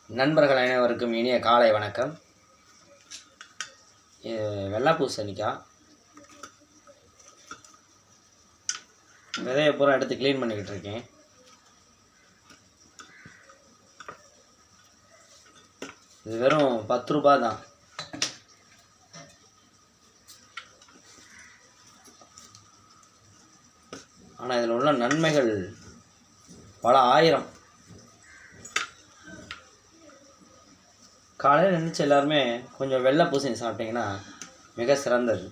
நண்பர்கள் அனைவருக்கும் இனிய காலை வணக்கம். வெள்ளை பூசணிக்காய் விதையை பூரா எடுத்து க்ளீன் பண்ணிக்கிட்டு இருக்கேன். இது வெறும் 10 ரூபா தான். ஆனால் இதில் உள்ள நன்மைகள் பல ஆயிரம். காலையில் நினச்சி எல்லாருமே கொஞ்சம் வெள்ளை பூசணி சாப்பிட்டிங்கன்னா மிக சிறந்தது,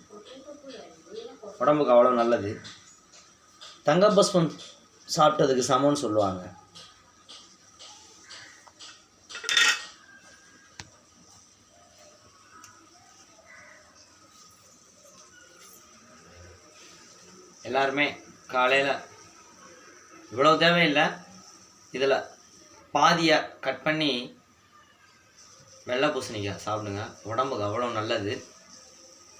உடம்புக்கு அவ்வளோ நல்லது. தங்கபஸ்பம் சாப்பிட்டதுக்கு சமம்னு சொல்லுவாங்க. எல்லாருமே காலையில் இவ்வளோ தேவையில்லை, இதில் பாதியை கட் பண்ணி வெள்ளை பூசணிக்காய் சாப்பிடுங்க, உடம்புக்கு அவ்வளோ நல்லது.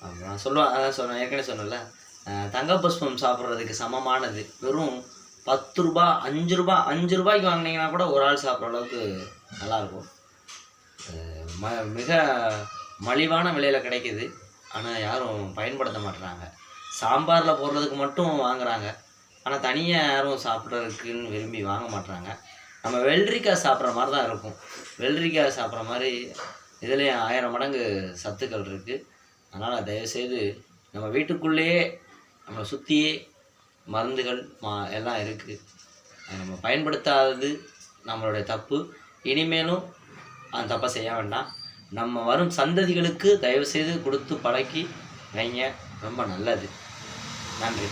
நான் அதான் ஏற்கனவே சொன்னேன்ல, தங்கபுஷ்பம் சாப்பிட்றதுக்கு சமமானது. வெறும் 10 ரூபா 5 ரூபாய்க்கு வாங்கினீங்கன்னா கூட ஒரு ஆள் சாப்பிட்ற அளவுக்கு நல்லாயிருக்கும். மிக மலிவான விலையில் கிடைக்கிது, ஆனால் யாரும் பயன்படுத்த மாட்டுறாங்க. சாம்பாரில் போடுறதுக்கு மட்டும் வாங்குகிறாங்க, ஆனால் தனியாக யாரும் சாப்பிட்றதுக்குன்னு விரும்பி வாங்க மாட்டுறாங்க. நம்ம வெள்ளரிக்காய் சாப்பிட்ற மாதிரி தான் இருக்கும். வெள்ளரிக்காய் சாப்பிட்ற மாதிரி இதுலேயும் 1000 மடங்கு சத்துக்கள் இருக்குது. அதனால் தயவுசெய்து நம்ம வீட்டுக்குள்ளேயே நம்மளை சுற்றியே மருந்துகள் எல்லாம் இருக்குது. நம்ம பயன்படுத்தாதது நம்மளுடைய தப்பு. இனிமேலும் அந்த தப்பை செய்ய வேண்டாம். நம்ம வரும் சந்ததிகளுக்கு தயவுசெய்து கொடுத்து பழக்கி வைங்க, ரொம்ப நல்லது. நன்றி.